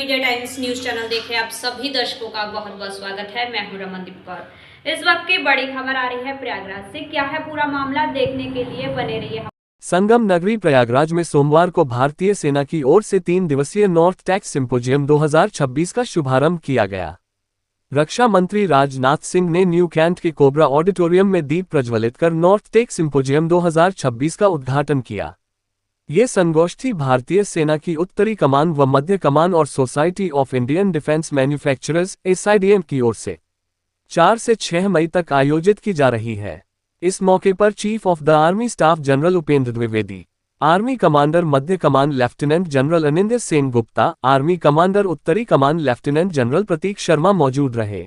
Media times news channel देखे आप सभी दर्शकों का बहुत बहुत स्वागत है। मैं हूं रमनदीप कौर। इस वक्त की बड़ी खबर आ रही है प्रयागराज से। क्या है पूरा मामला, देखने के लिए बने रहिए। संगम नगरी प्रयागराज में सोमवार को भारतीय सेना की ओर से 3 दिवसीय नॉर्थ टेक सिंपोजियम 2026 का शुभारंभ किया गया। रक्षा मंत्री राजनाथ सिंह ने न्यू कैंट के कोबरा ऑडिटोरियम में दीप प्रज्वलित कर नॉर्थ टेक सिंपोजियम 2026 का उद्घाटन किया। ये संगोष्ठी भारतीय सेना की उत्तरी कमान व मध्य कमान और society of Indian defence manufacturers (SIDM) की ओर से 4 से 6 मई तक आयोजित की जा रही है। इस मौके पर chief of the army staff general Upendra Dwivedi, army commander मध्य कमान lieutenant general Anindya Sen Gupta, army commander उत्तरी कमान लेफ्टिनेंट जनरल प्रतीक शर्मा मौजूद रहे।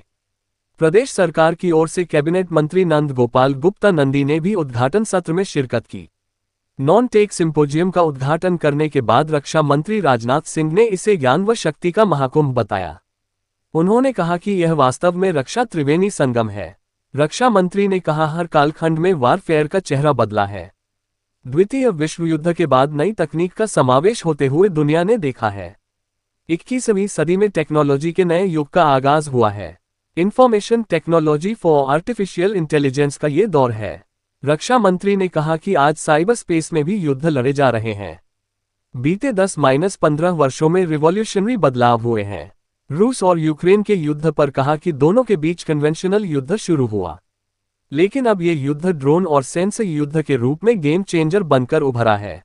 प्रदेश सरकार की ओर से कैबिनेट मंत्री नंद गोपाल गुप्ता नंदी ने भी उद्घाटन सत्र में शिरकत की। नॉन टेक सिंपोजियम का उद्घाटन करने के बाद रक्षा मंत्री राजनाथ सिंह ने इसे ज्ञान व शक्ति का महाकुंभ बताया। उन्होंने कहा कि यह वास्तव में रक्षा त्रिवेणी संगम है। रक्षा मंत्री ने कहा, हर कालखंड में वारफेयर का चेहरा बदला है। द्वितीय विश्व युद्ध के बाद नई तकनीक का समावेश होते हुए दुनिया ने देखा है। 21वीं सदी में टेक्नोलॉजी के नए युग का आगाज हुआ है। Information technology for artificial intelligence का ये दौर है। रक्षा मंत्री ने कहा कि आज साइबर स्पेस में भी युद्ध लड़े जा रहे हैं। बीते 10-15 वर्षों में रिवॉल्यूशनरी बदलाव हुए हैं। रूस और यूक्रेन के युद्ध पर कहा कि दोनों के बीच कन्वेंशनल युद्ध शुरू हुआ, लेकिन अब ये युद्ध ड्रोन और सेंसर युद्ध के रूप में गेम चेंजर बनकर उभरा है।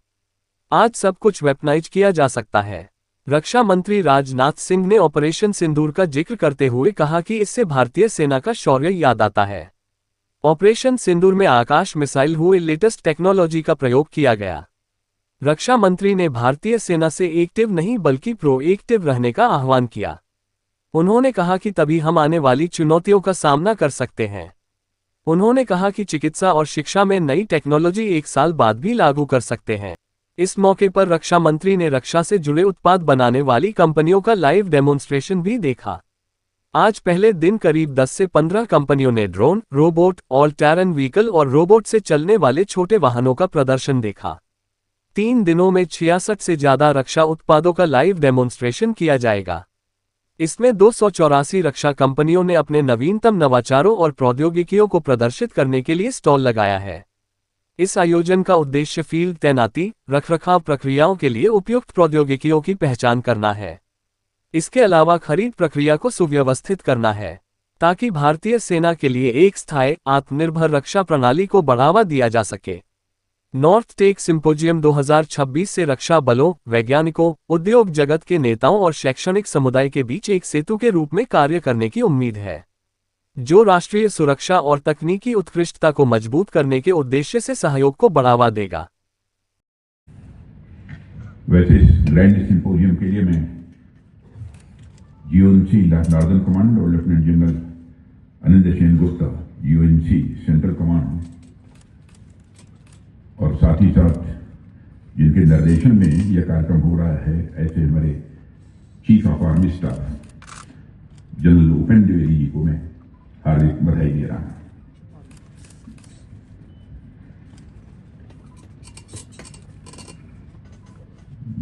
आज सब कुछ वेपनाइज किया जा सकता है। रक्षा मंत्री राजनाथ सिंह ने ऑपरेशन सिंदूर का जिक्र करते हुए कहा कि इससे भारतीय सेना का शौर्य याद आता है। ऑपरेशन सिंदूर में आकाश मिसाइल हुए लेटेस्ट टेक्नोलॉजी का प्रयोग किया गया। रक्षा मंत्री ने भारतीय सेना से एक्टिव नहीं बल्कि प्रोएक्टिव रहने का आह्वान किया। उन्होंने कहा कि तभी हम आने वाली चुनौतियों का सामना कर सकते हैं। उन्होंने कहा कि चिकित्सा और शिक्षा में नई टेक्नोलॉजी 1 साल बाद भी लागू कर सकते हैं। इस मौके पर रक्षा मंत्री ने रक्षा से जुड़े उत्पाद बनाने वाली कंपनियों का लाइव डेमोन्स्ट्रेशन भी देखा। आज पहले दिन करीब 10 से 15 कंपनियों ने drone, robot, all terrain vehicle और रोबोट से चलने वाले छोटे वाहनों का प्रदर्शन देखा। 3 दिनों में 66 से ज्यादा रक्षा उत्पादों का लाइव डेमोन्स्ट्रेशन किया जाएगा। इसमें 284 रक्षा कंपनियों ने अपने नवीनतम नवाचारों और प्रौद्योगिकियों को प्रदर्शित करने के लिए स्टॉल लगाया है। इस आयोजन का उद्देश्य फील्ड तैनाती, रखरखाव प्रक्रियाओं के लिए उपयुक्त प्रौद्योगिकियों की पहचान करना है। इसके अलावा खरीद प्रक्रिया को सुव्यवस्थित करना है, ताकि भारतीय सेना के लिए एक स्थायी, आत्मनिर्भर रक्षा प्रणाली को बढ़ावा दिया जा सके। नॉर्थ टेक सिंपोजियम 2026 से रक्षा बलों, वैज्ञानिकों, उद्योग जगत के नेताओं और शैक्षणिक समुदाय के बीच एक सेतु के रूप में कार्य करने की उम्मीद है, जो राष्ट्रीय सुरक्षा और तकनीकी उत्कृष्टता को मजबूत करने के उद्देश्य से सहयोग को बढ़ावा देगा। वैसे इस ग्रैंड सिंपोजियम के लिए मैं GONC नॉर्दर्न कमांड और lieutenant general Anindya Sen Gupta UNC central command और साथ ही साथ जिनके निर्देशन में यह कार्यक्रम हो रहा है, ऐसे हमारे chief of army staff general Upendra Dwivedi ji को मैं हार्दिक बधाई दे रहा हूं।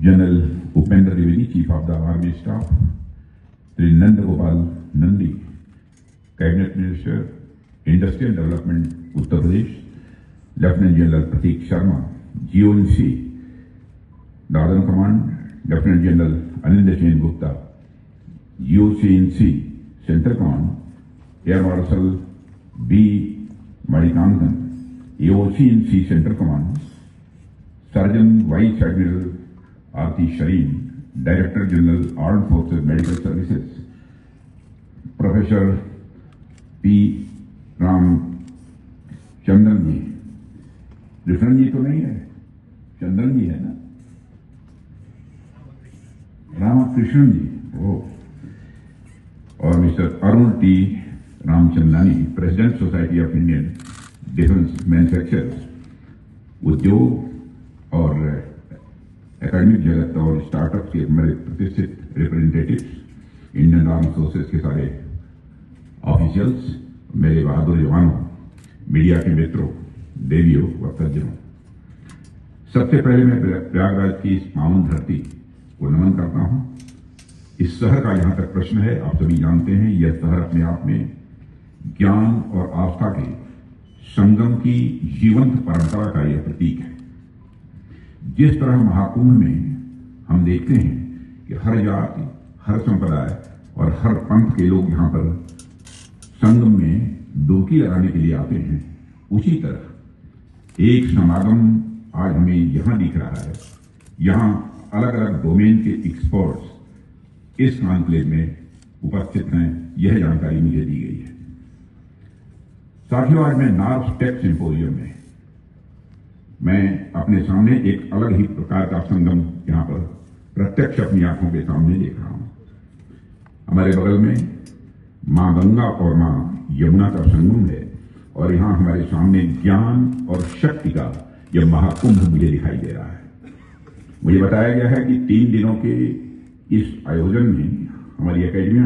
General Upendra Dwivedi, chief of the army staff, Shri Nand Gopal Nandi, cabinet minister, industrial development Uttar Pradesh, lieutenant general Prateek Sharma, GONC northern command, lieutenant general Anindya Sen Gupta, GOCNC central command, air marshal B Manikantan, AOCNC central command, surgeon vice admiral Arti Sharin, director general armed forces medical services, professor P Ramachandran जी, कृष्णन जी तो नहीं है, चंद्रन जी है ना, रामकृष्णन जी, वो, और mister Arun T Ramchandrani, president society of Indian defence manufacturers, उद्योग और academic जगत और स्टार्टअप के मेरे प्रतिष्ठित रिप्रेजेंटेटिव्स, इंडियन आर्म फोर्सेस के सारे ऑफिशियल्स, मेरे बहादुर जवानों, मीडिया के मित्रों, देवियों व सज्जनों, सबसे पहले मैं प्रयागराज की इस पावन धरती को नमन करता हूं इस शहर का यहां तक प्रश्न है, आप सभी जानते हैं, यह शहर अपने आप में ज्ञान और आस्था के संगम की जीवंत परंपरा का यह प्रतीक है। जिस तरह महाकुंभ में हम देखते हैं कि हर जाति, हर संप्रदाय और हर पंथ के लोग यहां पर संगम में डुबकी लगाने के लिए आते हैं, उसी तरह एक समागम आज हमें यहां दिख रहा है। यहां अलग अलग डोमेन के एक्सपर्ट्स इस कॉन्क्लेव में उपस्थित हैं, यह जानकारी मुझे दी गई है। साथियों, आज मैं नॉर्थ टेक सिंपोजियम में मैं अपने सामने एक अलग ही प्रकार का संगम यहां पर प्रत्यक्ष अपनी आंखों के सामने देख रहा हूं। हमारे बगल में मां गंगा और मां यमुना का संगम है और यहां हमारे सामने ज्ञान और शक्ति का यह महाकुंभ मुझे दिखाई दे रहा है। मुझे बताया गया है कि 3 दिनों के इस आयोजन में हमारी एकेडमिया,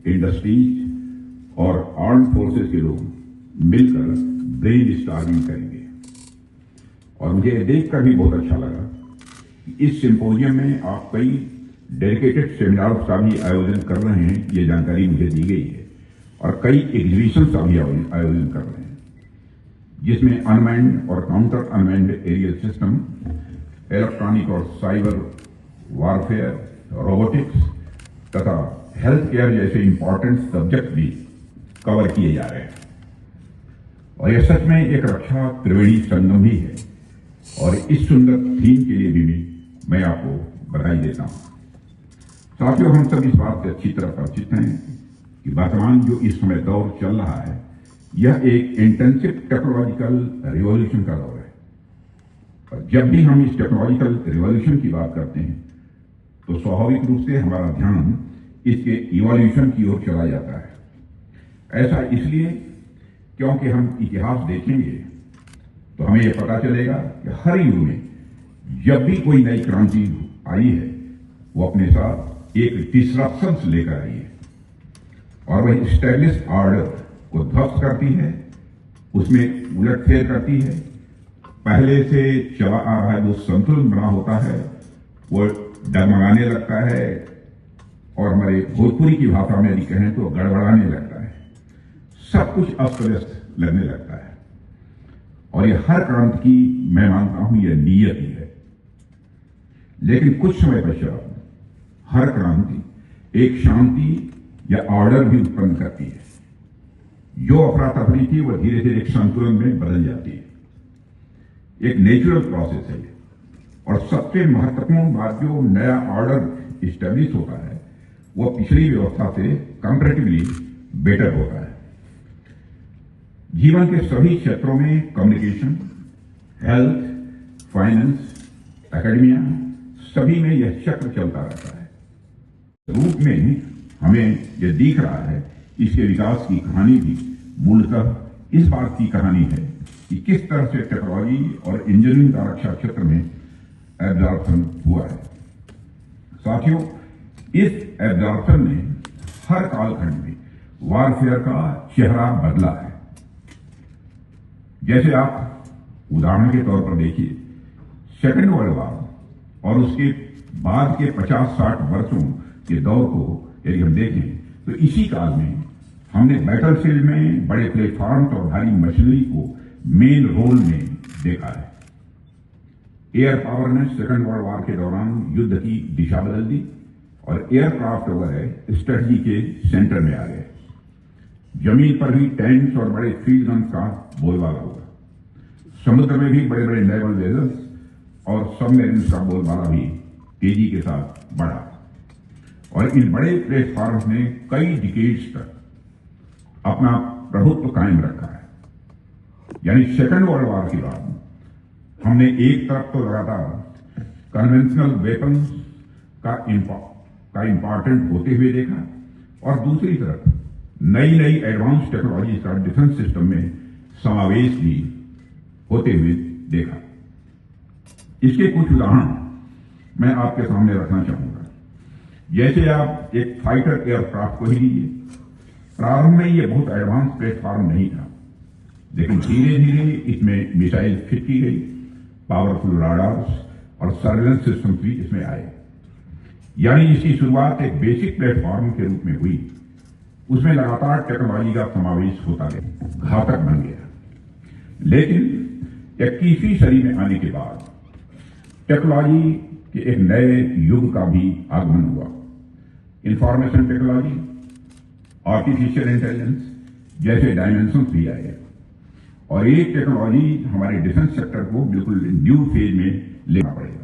इंडस्ट्रीज और आर्म्ड फोर्सेस के लोग मिलकर ब्रेन स्टॉर्मिंग करेंगे। और मुझे देखकर भी बहुत अच्छा लगा कि इस सिंपोजियम में आप कई डेडिकेटेड सेमिनार्स का भी आयोजन कर रहे हैं, ये जानकारी मुझे दी गई है, और कई एग्जीबिशन का भी आयोजन कर रहे हैं, जिसमें अनमैन्ड और counter unmanned aerial system, electronic और साइबर वॉरफेयर, रोबोटिक्स तथा हेल्थ केयर जैसे इंपॉर्टेंट सब्जेक्ट भी कवर किए जा रहे हैं। और यह सच में एक रक्षा त्रिवेणी संगम भी है, और इस सुंदर थीम के लिए भी मैं आपको बधाई देता हूं। साथियों, हम सब इस बात से अच्छी तरह परिचित हैं कि वर्तमान जो इस समय दौर चल रहा है, यह एक इंटेंसिव टेक्नोलॉजिकल रिवॉल्यूशन का दौर है। और जब भी हम इस टेक्नोलॉजिकल रिवॉल्यूशन की बात करते हैं तो स्वाभाविक रूप से हमारा ध्यान इसके इवोल्यूशन की ओर चला जाता है। ऐसा इसलिए क्योंकि हम इतिहास देखेंगे तो हमें यह पता चलेगा कि हर युग में जब भी कोई नई क्रांति आई है, वो अपने साथ एक डिसरप्शंस लेकर आई है, और वह एस्टैब्लिश ऑर्डर को ध्वस्त करती है, उसमें उलटफेर करती है। पहले से चला आ रहा है जो संतुलन बना होता है वो डगमगाने लगता है, और हमारे भोजपुरी की भाषा में यदि कहें तो गड़बड़ाने लगता है। सब कुछ अस्त व्यस्त लगने लगता है, और यह हर क्रांति की, मैं मानता हूं, यह नीयत ही है। लेकिन कुछ समय पश्चात हर क्रांति एक शांति या ऑर्डर भी उत्पन्न करती है। जो अफरा-तफरी थी वह धीरे धीरे एक संतुलन में बदल जाती है। एक नेचुरल प्रोसेस है। और सबसे महत्वपूर्ण बात, जो नया ऑर्डर इस्टेब्लिश होता है वह पिछली व्यवस्था से कंपैरेटिवली बेटर होता है। जीवन के सभी क्षेत्रों में कम्युनिकेशन, हेल्थ, फाइनेंस, एकेडमिया, सभी में यह चक्र चलता रहता है। रूप में हमें यह दिख रहा है, इसके विकास की कहानी भी मूलतः इस बात की कहानी है कि किस तरह से टेक्नोलॉजी और इंजीनियरिंग का रक्षा क्षेत्र में एब्जॉर्प्शन हुआ है। साथियों, इस एब्जॉर्प्शन ने हर कालखंड में वॉरफेयर का चेहरा बदला है। जैसे आप उदाहरण के तौर पर देखिए, सेकेंड वर्ल्ड वॉर और उसके बाद के 50-60 वर्षों के दौर को यदि हम देखें तो इसी काल में हमने बैटलफील्ड में बड़े प्लेटफॉर्म्स और भारी मशीनरी को मेन रोल में देखा है। एयर पावर ने सेकेंड वर्ल्ड वॉर के दौरान युद्ध की दिशा बदल दी और एयरक्राफ्ट वगैरह स्ट्रेटजी के सेंटर में आ गए। जमीन पर भी टैंक्स और बड़े फील्ड गन्स का बोलबाला हुआ। समुद्र में भी बड़े बड़े नेवल वेजल्स और सबमरीन्स का बोलबाला भी तेजी के साथ बढ़ा, और इन बड़े प्लेटफॉर्म्स ने कई डिकेड्स तक अपना प्रभुत्व कायम रखा है। यानी सेकेंड वर्ल्ड वॉर के बाद हमने एक तरफ तो लगातार कन्वेंशनल वेपन्स का इंपॉर्टेंट होते हुए देखा, और दूसरी तरफ नई नई एडवांस टेक्नोलॉजी का डिफेंस सिस्टम में समावेश भी होते हुए देखा। इसके कुछ उदाहरण मैं आपके सामने रखना चाहूंगा। जैसे आप एक फाइटर एयरक्राफ्ट को ही लीजिए। प्रारंभ में यह बहुत एडवांस प्लेटफॉर्म नहीं था, लेकिन धीरे धीरे इसमें मिसाइल फिट की गई, पावरफुल राडार्स और सर्वेलेंस सिस्टम भी इसमें आए। यानी जिसकी शुरुआत एक बेसिक प्लेटफॉर्म के रूप में हुई, उसमें लगातार टेक्नोलॉजी का समावेश होता गया, घातक बन गया। लेकिन 21वीं सदी में आने के बाद टेक्नोलॉजी के एक नए युग का भी आगमन हुआ। इंफॉर्मेशन टेक्नोलॉजी, आर्टिफिशियल इंटेलिजेंस जैसे डायमेंशंस भी आए और ये टेक्नोलॉजी हमारे डिफेंस सेक्टर को बिल्कुल न्यू फेज में लेना पड़ेगा।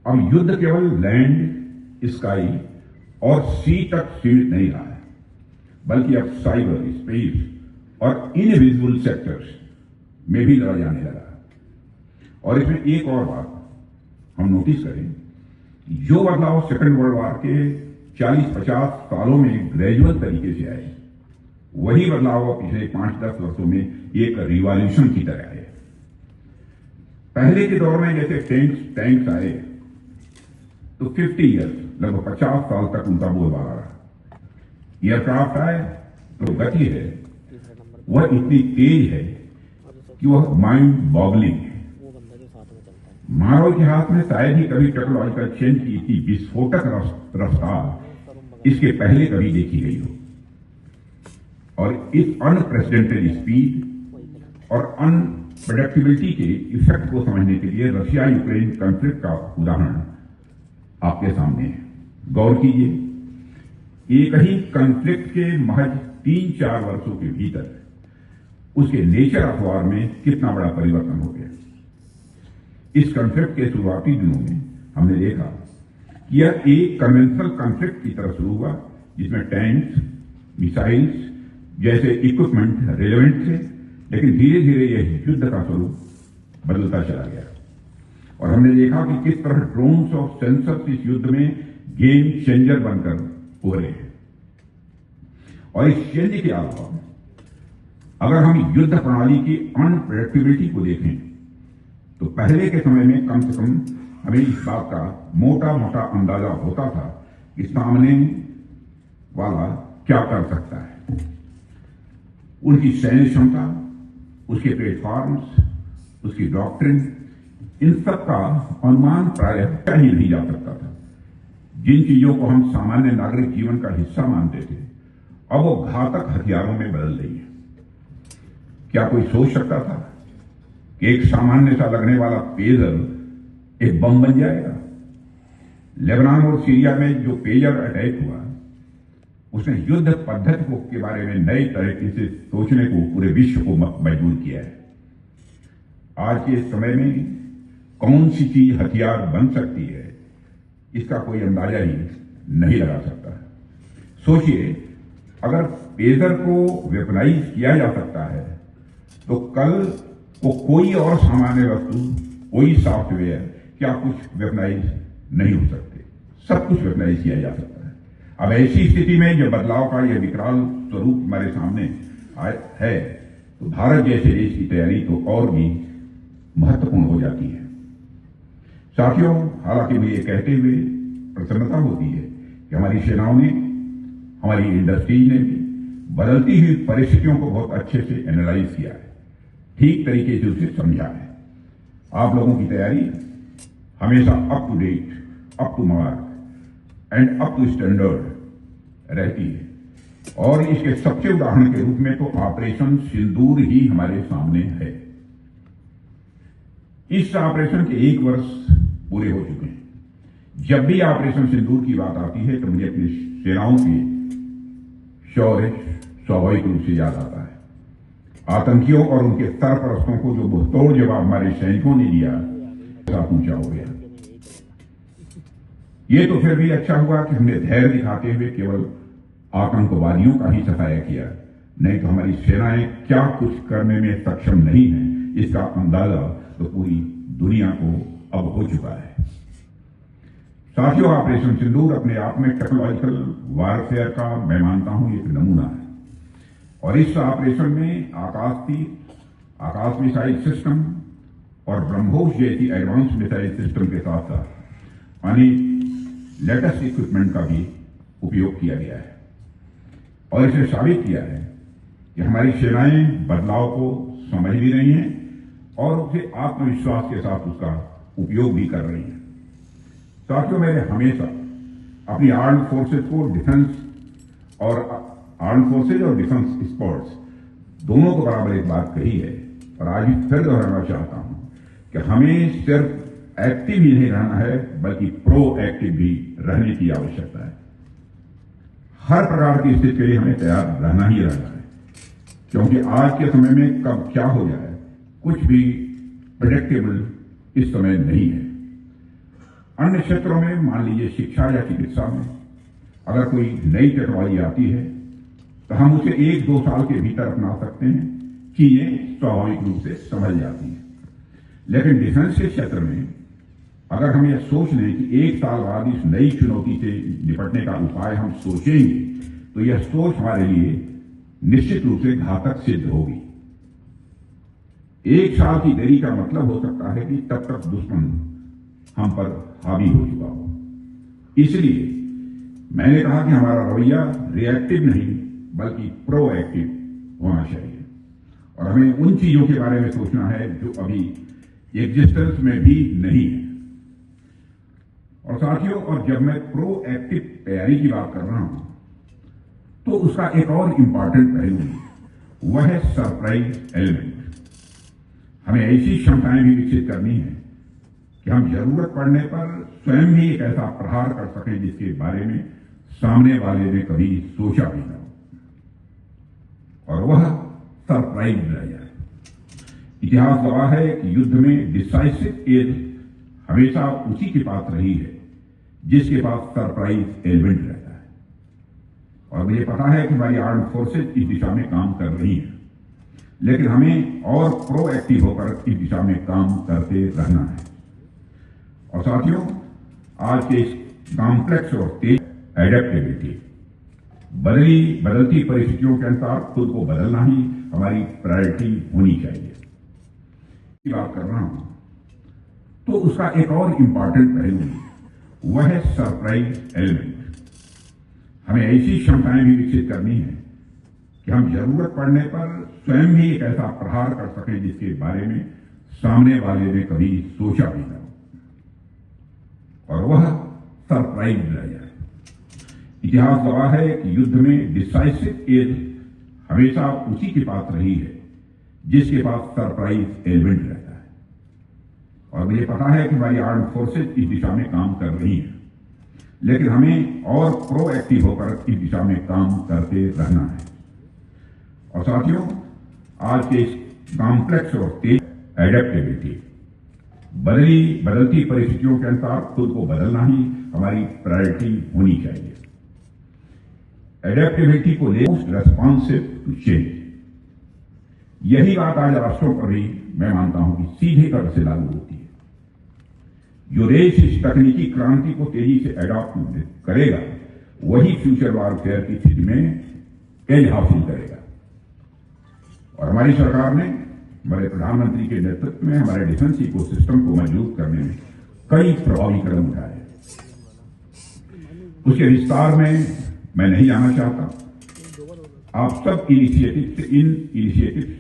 अब युद्ध केवल लैंड, स्काई और सी तक सीमित नहीं रहा है, बल्कि अब साइबर, स्पेस और इनविजिबल सेक्टर्स में भी लड़ा जाने लगा है। और इसमें एक और बात हम नोटिस करें, जो बदलाव सेकेंड वर्ल्ड वॉर के 40-50 सालों में ग्रेजुअल तरीके से आए, वही बदलाव पिछले 5-10 वर्षों में एक रिवॉल्यूशन की तरह आए। पहले के दौर में जैसे टैंक्स आए तो 50 ईयर्स, लगभग 50 साल तक उनका बोलबाला रहा। एयरक्राफ्ट आए तो गति है वह इतनी तेज है कि वह माइंड बॉगलिंग है। मानव इतिहास में शायद ही कभी टेक्नोलॉजिकल चेंज की इतनी विस्फोटक रफ्तार इसके पहले कभी देखी गई हो। और इस अनप्रेसिडेंटेड स्पीड और अनप्रेडिक्टेबिलिटी के इफेक्ट को समझने के लिए रशिया यूक्रेन कॉन्फ्लिक्ट का उदाहरण आपके सामने है। गौर कीजिए, एक ही कॉन्फ्लिक्ट के महज 3-4 वर्षों के भीतर उसके नेचर ऑफ वॉर में कितना बड़ा परिवर्तन हो गया। इस कॉन्फ्लिक्ट के शुरुआती दिनों में हमने देखा कि यह एक कन्वेंशनल कॉन्फ्लिक्ट की तरह शुरू हुआ, जिसमें टैंक्स, मिसाइल्स जैसे इक्विपमेंट रेलेवेंट थे, लेकिन धीरे धीरे यह युद्ध का स्वरूप बदलता चला गया। और हमने देखा कि किस तरह ड्रोन्स और सेंसर्स इस युद्ध में गेम चेंजर बनकर उभरे हैं। और इस चेंज के अलावा अगर हम युद्ध प्रणाली की अनप्रेडिक्टेबिलिटी को देखें तो पहले के समय में कम से कम हमें इस बात का मोटा मोटा अंदाजा होता था कि सामने वाला क्या कर सकता है। उनकी सैन्य क्षमता, उसके प्लेटफॉर्म्स, उसकी डॉक्ट्रिन, इन सब का अनुमान प्रायः ही नहीं जा सकता था। जिन चीजों को हम सामान्य नागरिक जीवन का हिस्सा मानते थे, अब वो घातक हथियारों में बदल रही है। क्या कोई सोच सकता था कि एक सामान्य सा लगने वाला पेजर एक बम बन जाएगा? लेबनान और सीरिया में जो पेजर अटैक हुआ, उसने युद्ध पद्धति को के बारे में नए तरीके से सोचने को पूरे विश्व को मजबूर किया है। आज के समय में कौन सी चीज हथियार बन सकती है, इसका कोई अंदाजा ही नहीं लगा सकता। सोचिए, अगर पेजर को वेपनाइज किया जा सकता है तो कल को कोई और सामान्य वस्तु, कोई सॉफ्टवेयर, क्या कुछ वेपनाइज नहीं हो सकते? सब कुछ वेपनाइज किया जा सकता है। अब ऐसी स्थिति में जब बदलाव का यह विकराल स्वरूप हमारे सामने है तो भारत जैसे देश की तैयारी तो और भी महत्वपूर्ण हो जाती है। साथियों, हालांकि मुझे ये कहते हुए प्रसन्नता होती है कि हमारी सेनाओं ने, हमारी इंडस्ट्रीज ने भी बदलती हुई परिस्थितियों को बहुत अच्छे से एनालाइज किया है, ठीक तरीके से उसे समझा है। आप लोगों की तैयारी हमेशा up to date, up to mark and up to standard रहती है। और इसके सबसे उदाहरण के रूप में तो ऑपरेशन सिंदूर ही हमारे सामने है। इस ऑपरेशन के 1 वर्ष पूरे हो चुके हैं। जब भी ऑपरेशन सिंदूर की बात आती है तो मुझे अपनी सेनाओं के शौर्य स्वाभाविक रूप से याद आता है। आतंकियों और उनके सरपरस्तों को जो मुंहतोड़ जवाब हमारे सैनिकों ने दिया, ऊंचा हो गया। ये तो फिर भी अच्छा हुआ कि हमने धैर्य दिखाते हुए केवल आतंकवादियों का ही सफाया किया, नहीं तो हमारी सेनाएं क्या कुछ करने में सक्षम नहीं है, इसका अंदाजा तो पूरी दुनिया को अब हो चुका है। साथियों, ऑपरेशन सिंदूर अपने आप में टेक्नोलॉजिकल वारफेयर का मैं मानता हूं एक नमूना है। और इस ऑपरेशन में आकाश मिसाइल सिस्टम और ब्रह्मोस जैसी एडवांस मिसाइल सिस्टम के साथ साथ अनेक लेटेस्ट इक्विपमेंट का भी उपयोग किया गया है। और इसे साबित किया है कि हमारी सेनाएं बदलाव को समझ भी रही हैं और उसे आत्मविश्वास के साथ उसका उपयोग भी कर रही हैं। साथियों, मैंने हमेशा अपनी आर्म्ड फोर्सेज को डिफेंस और आर्म्ड फोर्सेज और डिफेंस स्पोर्ट्स दोनों को बराबर एक बात कही है, और आज भी फिर दोहराना चाहता हूं कि हमें सिर्फ एक्टिव ही नहीं रहना है बल्कि प्रो एक्टिव भी रहने की आवश्यकता है। हर प्रकार की स्थिति के लिए हमें तैयार रहना ही रहना है, क्योंकि आज के समय में कब क्या हो जाए कुछ भी प्रेडिक्टेबल इस समय नहीं है। अन्य क्षेत्रों में, मान लीजिए शिक्षा या चिकित्सा में, अगर कोई नई टेक्नोलॉजी आती है तो हम उसे 1-2 साल के भीतर अपना सकते हैं, चीजें स्वाभाविक रूप से समझ जाती हैं। लेकिन डिफेंस के क्षेत्र में अगर हम यह सोच लें कि 1 साल बाद इस नई चुनौती से निपटने का उपाय हम सोचेंगे, तो यह सोच हमारे लिए निश्चित रूप से घातक सिद्ध होगी। 1 साल की देरी का मतलब हो सकता है कि तब तक दुश्मन हम पर हावी हो चुका हो। इसलिए मैंने कहा कि हमारा रवैया रिएक्टिव नहीं बल्कि प्रोएक्टिव होना चाहिए, और हमें उन चीजों के बारे में सोचना है जो अभी एग्जिस्टेंस में भी नहीं है। और साथियों, और जब मैं प्रोएक्टिव तैयारी की बात कर रहा हूं तो उसका एक और इंपॉर्टेंट पहलू है, वह है सरप्राइज एलिमेंट। हमें ऐसी क्षमताएं भी विकसित करनी है कि हम जरूरत पड़ने पर स्वयं ही एक ऐसा प्रहार कर सकें जिसके बारे में सामने वाले ने कभी सोचा भी ना हो, और वह सरप्राइज रह जाए। इतिहास गवाह है कि युद्ध में डिसाइसिव एज हमेशा उसी के पास रही है जिसके पास सरप्राइज एलिमेंट रहता है, और मुझे पता है कि हमारी आर्म्ड फोर्सेज इस दिशा में काम कर रही है, लेकिन हमें और प्रोएक्टिव होकर इस दिशा में काम करते रहना है। और साथियों, आज के इस कॉम्प्लेक्स और तेज एडेप्टेबिलिटी, बदलती परिस्थितियों के अनुसार खुद को बदलना ही हमारी प्रायोरिटी होनी चाहिए। की बात कर रहा हूं तो उसका एक और इंपॉर्टेंट पहलू है, वह है सरप्राइज एलिमेंट। हमें ऐसी क्षमताएं भी विकसित करनी है कि हम जरूरत पड़ने पर स्वयं ही एक ऐसा प्रहार कर सकें जिसके बारे में सामने वाले ने कभी सोचा भी ना हो, और वह सरप्राइज रह जाए। इतिहास गवाह है कि युद्ध में डिसाइसिव एज हमेशा उसी के पास रही है जिसके पास सरप्राइज एलिमेंट रहता है, और मुझे पता है कि हमारी आर्म्ड फोर्सेज इस दिशा में काम कर रही है, लेकिन हमें और प्रोएक्टिव होकर इस दिशा में काम करते रहना है। और साथियों, आज के इस कॉम्प्लेक्स और तेज एडेप्टेबिलिटी, बदलती परिस्थितियों के अनुसार खुद को बदलना ही हमारी प्रायोरिटी होनी चाहिए। एडेप्टेबिलिटी को ले रेस्पॉन्सिव टू चेंज, यही बात आज राष्ट्रों पर भी मैं मानता हूं कि सीधे तरह से लागू होती है। जो देश इस तकनीकी क्रांति को तेजी से एडॉप्ट करेगा वही फ्यूचर वॉरफेयर की स्थिति में एज हासिल करेगा। और हमारी सरकार ने हमारे प्रधानमंत्री के नेतृत्व में हमारे डिफेंस इकोसिस्टम को मजबूत करने में कई प्रभावी कदम उठाए। उसके विस्तार में मैं नहीं जाना चाहता। आप सब इन इनिशिएटिव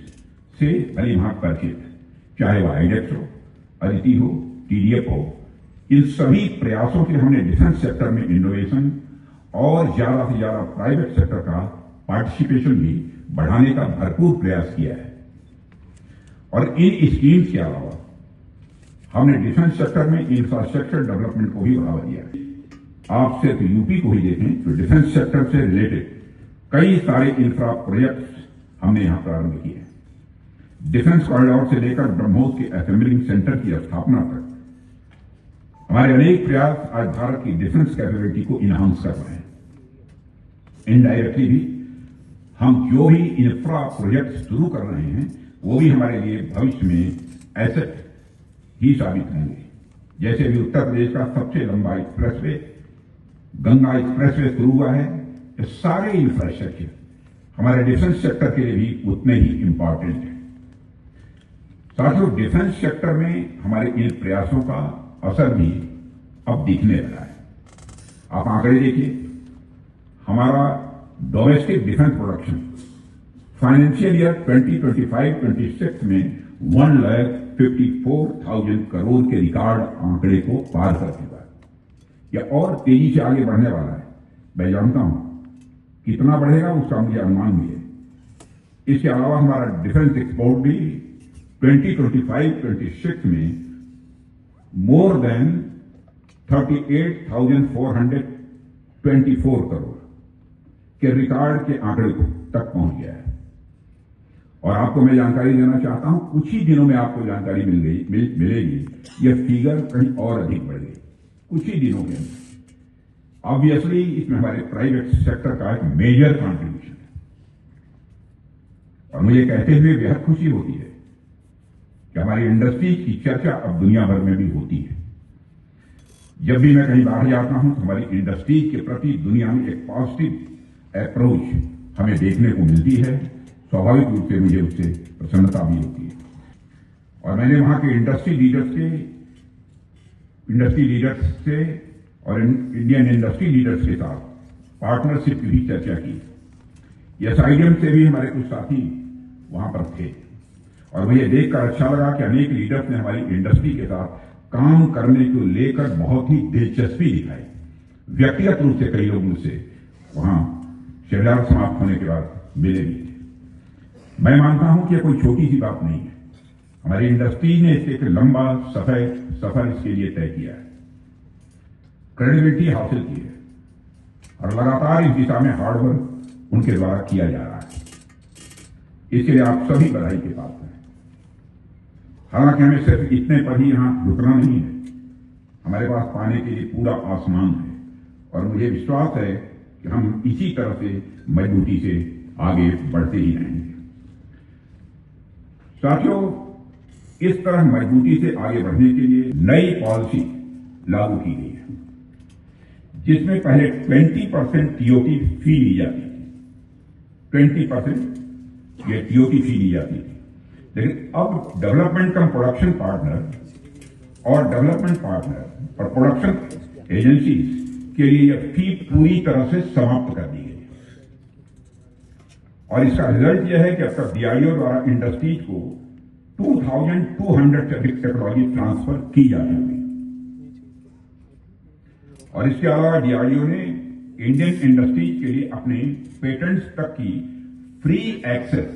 से भली भांति परिचित है, चाहे वह आईडेक्स हो, अदिति हो, टीडीएफ हो। इन सभी प्रयासों से हमने डिफेंस सेक्टर में इनोवेशन और ज्यादा से ज्यादा प्राइवेट सेक्टर का पार्टिसिपेशन भी बढ़ाने का भरपूर प्रयास किया है। और इन स्कीम्स के अलावा हमने डिफेंस सेक्टर में इंफ्रास्ट्रक्चर डेवलपमेंट को भी बढ़ावा दिया है। आप सिर्फ यूपी को ही देखें तो डिफेंस सेक्टर से रिलेटेड कई सारे इंफ्रा प्रोजेक्ट्स हमने यहां प्रारंभ किए हैं। डिफेंस कॉरिडोर से लेकर ब्रह्मोस के असेंबलिंग सेंटर की स्थापना तक हमारे अनेक प्रयास आज भारत की डिफेंस कैपेबिलिटी को इनहांस कर रहे हैं। इनडायरेक्टली भी हम जो भी इंफ्रा प्रोजेक्ट शुरू कर रहे हैं वो भी हमारे लिए भविष्य में एसेट ही साबित होंगे। जैसे भी उत्तर प्रदेश का सबसे लंबा एक्सप्रेसवे गंगा एक्सप्रेसवे शुरू हुआ है, ये सारे इंफ्रास्ट्रक्चर हमारे डिफेंस सेक्टर के लिए भी उतने ही इंपॉर्टेंट है। साथियों, डिफेंस सेक्टर में हमारे इन प्रयासों का असर भी अब दिखने लगा है। आप आंकड़े देखिए, हमारा domestic defence production financial year 2025-26 में 1,54,000 करोड़ के रिकॉर्ड आंकड़े को पार कर चुका है। या और तेजी से आगे बढ़ने वाला है। मैं जानता हूं कितना बढ़ेगा उसका मुझे अनुमान भी है। इसके अलावा हमारा डिफेंस एक्सपोर्ट भी 2025-26 में मोर देन 38,424 करोड़ के रिकॉर्ड के आंकड़े तक पहुंच गया है। और आपको मैं जानकारी देना चाहता हूं, कुछ ही दिनों में आपको जानकारी मिलेगी यह फिगर कहीं और अधिक बढ़ गई कुछ ही दिनों के अंदर। ऑब्वियसली इसमें हमारे प्राइवेट सेक्टर का एक मेजर कंट्रीब्यूशन है और मुझे कहते हुए बेहद खुशी होती है कि हमारी इंडस्ट्री की चर्चा अब दुनिया भर में भी होती है। जब भी मैं कहीं बाहर जाता हूं तो हमारी इंडस्ट्री के प्रति दुनिया में एक पॉजिटिव अप्रोच हमें देखने को मिलती है। स्वाभाविक रूप से मुझे उससे प्रसन्नता भी होती है। और मैंने वहां के इंडस्ट्री लीडर्स से और इंडियन इंडस्ट्री लीडर्स के साथ पार्टनरशिप की भी चर्चा की। एसआईडीएम से भी हमारे कुछ साथी वहां पर थे और मुझे देखकर अच्छा लगा कि अनेक लीडर्स ने हमारी इंडस्ट्री के साथ काम करने को लेकर बहुत ही दिलचस्पी दिखाई। व्यक्तिगत रूप से कई लोग मुझसे वहां शिविर समाप्त होने के बाद मिले भी थे। मैं मानता हूं कि यह कोई छोटी सी बात नहीं है। हमारी इंडस्ट्री ने इससे एक लंबा सफर इसके लिए तय किया है, क्रेडिबिलिटी हासिल की है और लगातार इस दिशा में हार्डवर्क उनके द्वारा किया जा रहा है। इसके लिए आप सभी बधाई के पात्र हैं। हालांकि हमें सिर्फ इतने पर ही यहां रुकना नहीं है, हमारे पास पाने के लिए पूरा आसमान है और मुझे विश्वास है कि हम इसी तरह से मजबूती से आगे बढ़ते ही रहेंगे। साथियों, इस तरह मजबूती से आगे बढ़ने के लिए नई पॉलिसी लागू की गई है, जिसमें पहले 20% टीओटी फी ली जाती थी। 20% ये टीओटी फी ली जाती थी, लेकिन अब डेवलपमेंट कम प्रोडक्शन पार्टनर और डेवलपमेंट पार्टनर और प्रोडक्शन एजेंसीज के लिए यह फी पूरी तरह से समाप्त कर दी गई है। और इसका रिजल्ट यह है कि अब तक डीआरडीओ द्वारा इंडस्ट्रीज को 2,200 से अधिक टेक्नोलॉजी ट्रांसफर की जा चुकी है। और इसके अलावा डीआरडीओ ने इंडियन इंडस्ट्रीज के लिए अपने पेटेंट्स तक की फ्री एक्सेस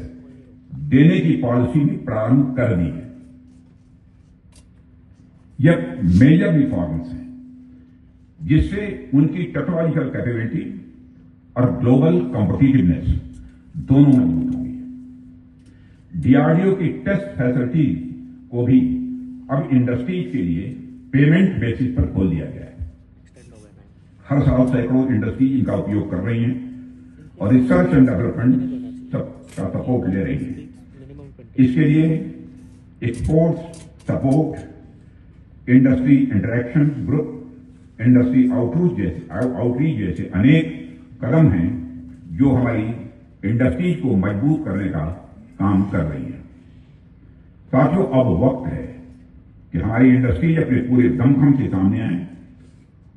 देने की पॉलिसी भी प्रारंभ कर दी है। यह मेजर रिफॉर्म्स है जिससे उनकी टेक्नोलॉजिकल कैपेबिलिटी और ग्लोबल कॉम्पिटिटिवनेस दोनों मजबूत होंगी। डीआरडीओ की टेस्ट फैसिलिटी को भी अब इंडस्ट्रीज के लिए पेमेंट बेसिस पर खोल दिया गया है। हर साल सैकड़ों इंडस्ट्रीज इनका उपयोग कर रही हैं और रिसर्च एंड डेवलपमेंट सबका सपोर्ट ले रही है। इसके लिए exports support, industry interaction group, industry outreach जैसे अनेक कदम हैं जो हमारी इंडस्ट्री को मजबूत करने का काम कर रही है। साथियों, अब वक्त है कि हमारी इंडस्ट्री अपने पूरे दमखम से सामने आए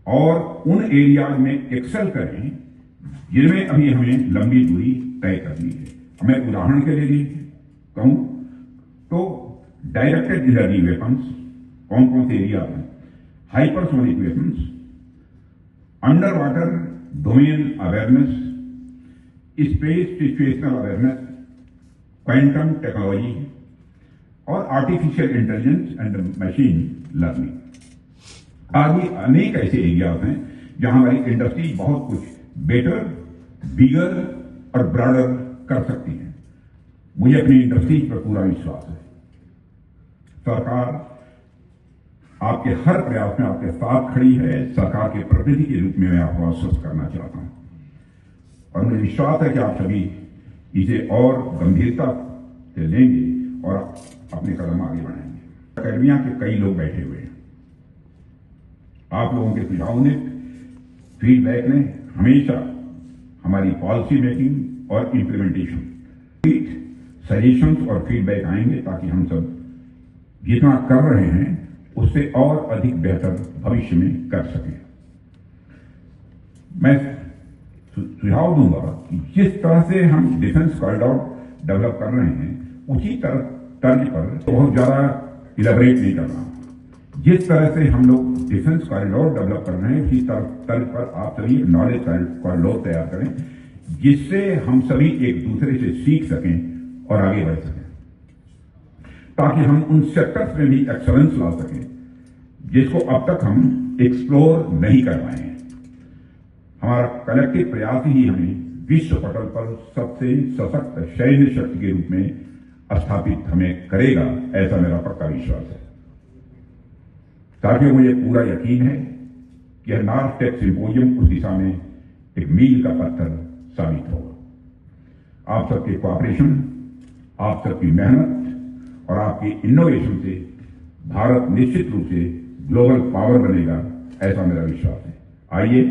और उन एरियाज में एक्सेल करें जिनमें अभी हमें लंबी दूरी तय करनी है। हमें उदाहरण के लिए कहूं तो डायरेक्टेड एनर्जी वेपन्स, कौन कौन से एरिया हैं, hypersonic weapons, underwater domain awareness, space situational awareness, quantum technology और artificial intelligence and machine learning. आगे अनेक ऐसे एरियाज हैं जहां हमारी इंडस्ट्री बहुत कुछ बेटर, बिगर और ब्रॉडर कर सकती है। मुझे अपनी इंडस्ट्री पर पूरा विश्वास है। सरकार आपके हर प्रयास में आपके साथ खड़ी है। सरकार के प्रतिनिधि के रूप में मैं आपको आश्वस्त करना चाहता हूं और मुझे विश्वास है कि आप सभी इसे और गंभीरता से लेंगे और अपने कदम आगे बढ़ाएंगे। अकेडमिया के कई लोग बैठे हुए हैं। आप लोगों के सुझाव ने, फीडबैक ने हमेशा हमारी पॉलिसी मेकिंग और इंप्लीमेंटेशन सजेशंस और फीडबैक आएंगे ताकि हम सब जितना कर रहे हैं उससे और अधिक बेहतर भविष्य में कर सकें। मैं सुझाव दूंगा कि जिस तरह से हम डिफेंस कॉरिडोर डेवलप कर रहे हैं उसी तर्ज पर बहुत ज्यादा इलेबरेट नहीं करना। जिस तरह से हम लोग डिफेंस कॉरिडोर डेवलप कर रहे हैं, उसी तर्ज पर आप सभी नॉलेज कॉरिडोर तैयार करें, जिससे हम सभी एक दूसरे से सीख सकें और आगे बढ़ सकें, ताकि हम उन सेक्टर्स में भी एक्सेलेंस ला सकें जिसको अब तक हम एक्सप्लोर नहीं कर पाए हैं। हमारा कलेक्टिव प्रयास ही हमें विश्व पटल पर सबसे सशक्त सैन्य शक्ति के रूप में स्थापित हमें करेगा, ऐसा मेरा पक्का विश्वास है। साथियों, मुझे पूरा यकीन है कि यह नॉर्थ टेक सिंपोजियम उस दिशा में एक मील का पत्थर साबित होगा। आप सबके कोऑपरेशन, आप सबकी मेहनत और आपकी इनोवेशन से भारत निश्चित रूप से ग्लोबल पावर बनेगा, ऐसा मेरा विश्वास है। आइए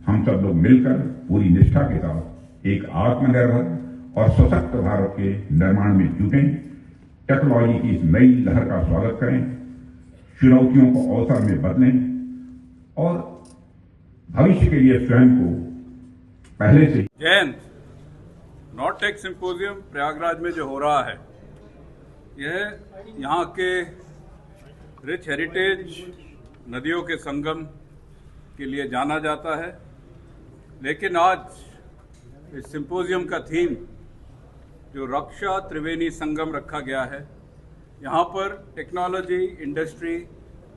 हम सब लोग मिलकर पूरी निष्ठा के साथ एक आत्मनिर्भर और सशक्त भारत के निर्माण में जुटें, टेक्नोलॉजी की इस नई लहर का स्वागत करें, चुनौतियों को अवसर में बदलें और भविष्य के लिए स्वयं को पहले से। जय हिंद। नॉर्थ टेक सिंपोजियम प्रयागराज में जो हो रहा है, यह यहाँ के रिच हेरिटेज नदियों के संगम के लिए जाना जाता है, लेकिन आज इस सिंपोजियम का थीम जो रक्षा त्रिवेणी संगम रखा गया है, यहाँ पर टेक्नोलॉजी, इंडस्ट्री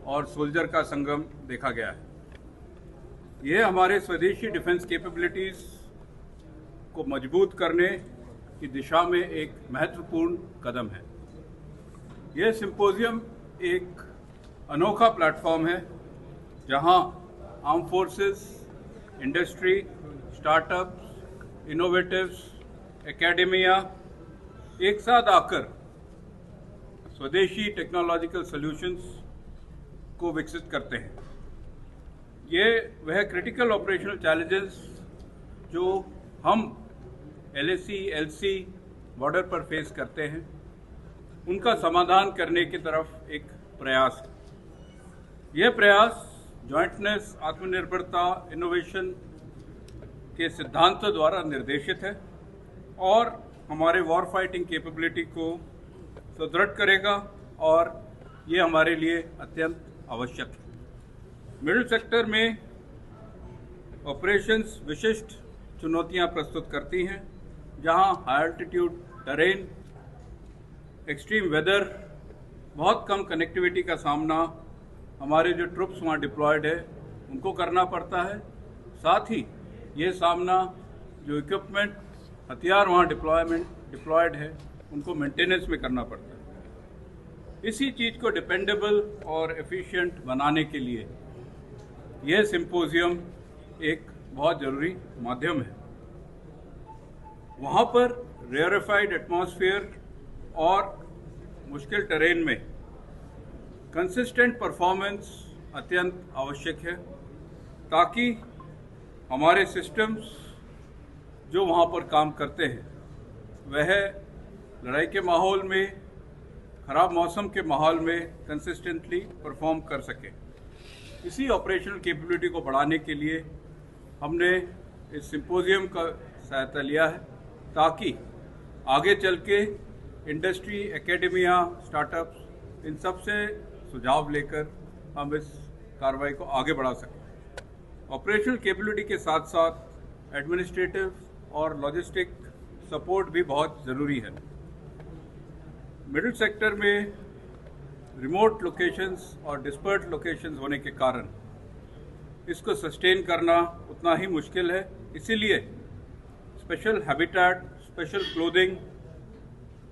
और सोल्जर का संगम देखा गया है। ये हमारे स्वदेशी डिफेंस कैपेबिलिटीज़ को मजबूत करने की दिशा में एक महत्वपूर्ण कदम है। यह सिंपोजियम एक अनोखा प्लेटफॉर्म है जहां arm forces, industry, startups, innovatives, academia एक साथ आकर स्वदेशी टेक्नोलॉजिकल सॉल्यूशंस को विकसित करते हैं। ये वह क्रिटिकल ऑपरेशनल चैलेंजेस जो हम LAC, LC बॉर्डर पर फेस करते हैं, उनका समाधान करने की तरफ एक प्रयास है। यह प्रयास जॉइंटनेस, आत्मनिर्भरता, इनोवेशन के सिद्धांतों द्वारा निर्देशित है और हमारे वॉर फाइटिंग कैपेबिलिटी को सुदृढ़ करेगा और ये हमारे लिए अत्यंत आवश्यक है। मिडिल सेक्टर में ऑपरेशंस विशिष्ट चुनौतियां प्रस्तुत करती हैं, जहां high altitude terrain, extreme weather, बहुत कम कनेक्टिविटी का सामना हमारे जो ट्रुप्स वहाँ डिप्लॉयड है उनको करना पड़ता है। साथ ही ये सामना जो इक्विपमेंट, हथियार वहाँ डिप्लॉयड है उनको मेंटेनेंस में करना पड़ता है। इसी चीज़ को डिपेंडेबल और एफिशिएंट बनाने के लिए यह सिंपोजियम एक बहुत ज़रूरी माध्यम है। वहाँ पर रेयरिफाइड एटमॉस्फेयर और मुश्किल टेरेन में कंसिस्टेंट परफॉर्मेंस अत्यंत आवश्यक है, ताकि हमारे सिस्टम्स जो वहाँ पर काम करते हैं वह लड़ाई के माहौल में, ख़राब मौसम के माहौल में कंसिस्टेंटली परफॉर्म कर सके। इसी ऑपरेशनल कैपेबिलिटी को बढ़ाने के लिए हमने इस सिंपोजियम का सहायता लिया है, ताकि आगे चल के इंडस्ट्री, एकेडमिया, स्टार्टअप्स इन सब से सुझाव लेकर हम इस कार्रवाई को आगे बढ़ा सकें। ऑपरेशनल कैपेबिलिटी के साथ साथ एडमिनिस्ट्रेटिव और लॉजिस्टिक सपोर्ट भी बहुत ज़रूरी है। मिडिल सेक्टर में रिमोट लोकेशंस और डिस्पर्ट लोकेशंस होने के कारण इसको सस्टेन करना उतना ही मुश्किल है। इसीलिए special habitat, special clothing,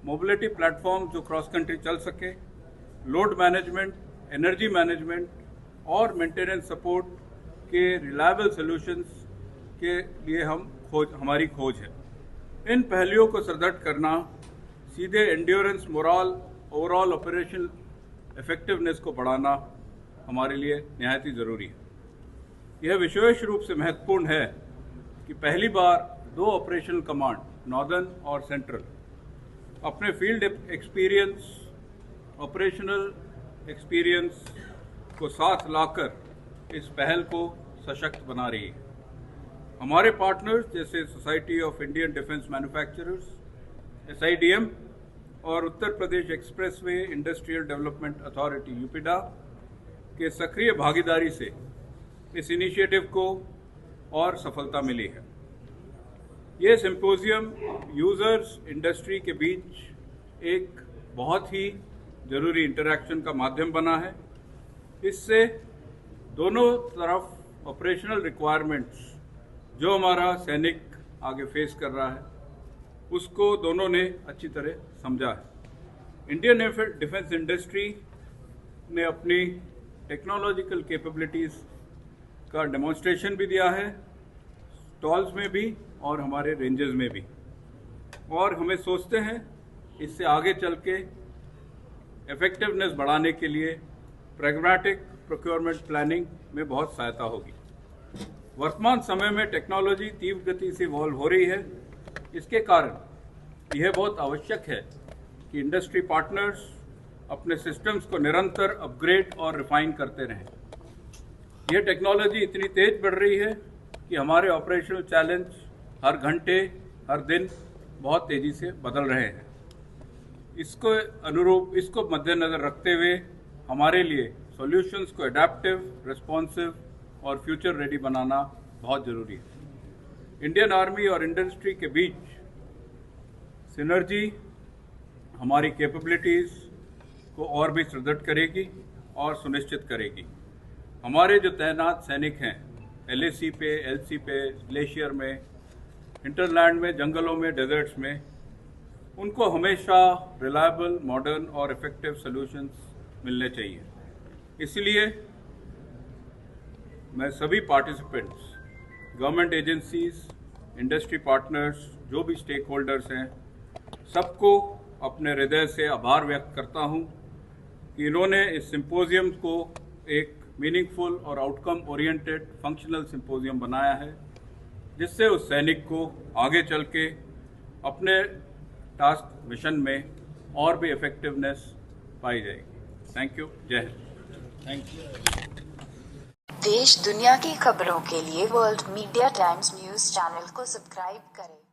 mobility platform जो क्रॉस कंट्री चल सके, लोड मैनेजमेंट, एनर्जी मैनेजमेंट और मेंटेनेंस सपोर्ट के रिलायबल सॉल्यूशंस के लिए हमारी खोज है। इन पहलुओं को सुदृढ़ करना सीधे endurance, moral, overall operational effectiveness को बढ़ाना हमारे लिए निहायत ही ज़रूरी है। यह विशेष रूप से महत्वपूर्ण है कि पहली बार दो ऑपरेशनल कमांड, नॉर्दर्न और सेंट्रल, अपने फील्ड एक्सपीरियंस, ऑपरेशनल एक्सपीरियंस को साथ लाकर इस पहल को सशक्त बना रही है। हमारे पार्टनर्स जैसे society of Indian defence manufacturers, SIDM और Uttar Pradesh expressway industrial development authority UPIDA के सक्रिय भागीदारी से इस इनिशिएटिव को और सफलता मिली है। ये सिंपोजियम यूजर्स इंडस्ट्री के बीच एक बहुत ही जरूरी इंटरैक्शन का माध्यम बना है। इससे दोनों तरफ ऑपरेशनल रिक्वायरमेंट्स जो हमारा सैनिक आगे फेस कर रहा है उसको दोनों ने अच्छी तरह समझा है। इंडियन डिफेंस इंडस्ट्री ने अपनी टेक्नोलॉजिकल कैपेबिलिटीज़ का डेमोन्स्ट्रेशन भी दिया है, स्टॉल्स में भी और हमारे रेंजेस में भी, और हमें सोचते हैं इससे आगे चल के इफेक्टिवनेस बढ़ाने के लिए प्रैग्मेटिक प्रोक्योरमेंट प्लानिंग में बहुत सहायता होगी। वर्तमान समय में टेक्नोलॉजी तीव्र गति से इवॉल्व हो रही है। इसके कारण यह बहुत आवश्यक है कि इंडस्ट्री पार्टनर्स अपने सिस्टम्स को निरंतर अपग्रेड और रिफाइन करते रहें। यह टेक्नोलॉजी इतनी तेज बढ़ रही है कि हमारे ऑपरेशनल चैलेंज हर घंटे हर दिन बहुत तेजी से बदल रहे हैं। इसको मद्देनजर रखते हुए हमारे लिए सॉल्यूशंस को एडेप्टिव, रिस्पॉन्सिव और फ्यूचर रेडी बनाना बहुत ज़रूरी है। इंडियन आर्मी और इंडस्ट्री के बीच सिनर्जी हमारी कैपेबिलिटीज़ को और भी सुदृढ़ करेगी और सुनिश्चित करेगी। हमारे जो तैनात सैनिक हैं LAC पे, LC पे, ग्लेशियर में, इंटरलैंड में, जंगलों में, डेजर्ट्स में, उनको हमेशा रिलायबल, मॉडर्न और इफेक्टिव सॉल्यूशंस मिलने चाहिए। इसलिए मैं सभी participants, government agencies, industry partners, जो भी स्टेक होल्डर्स हैं, सबको अपने हृदय से आभार व्यक्त करता हूं कि इन्होंने इस सिंपोजियम को एक मीनिंगफुल और आउटकम ओरिएंटेड फंक्शनल सिंपोजियम बनाया है, जिससे उस सैनिक को आगे चल के अपने टास्क मिशन में और भी इफेक्टिवनेस पाई जाएगी। Thank you. जय हिंद। Thank you. देश दुनिया की खबरों के लिए world media times news channel को सब्सक्राइब करें।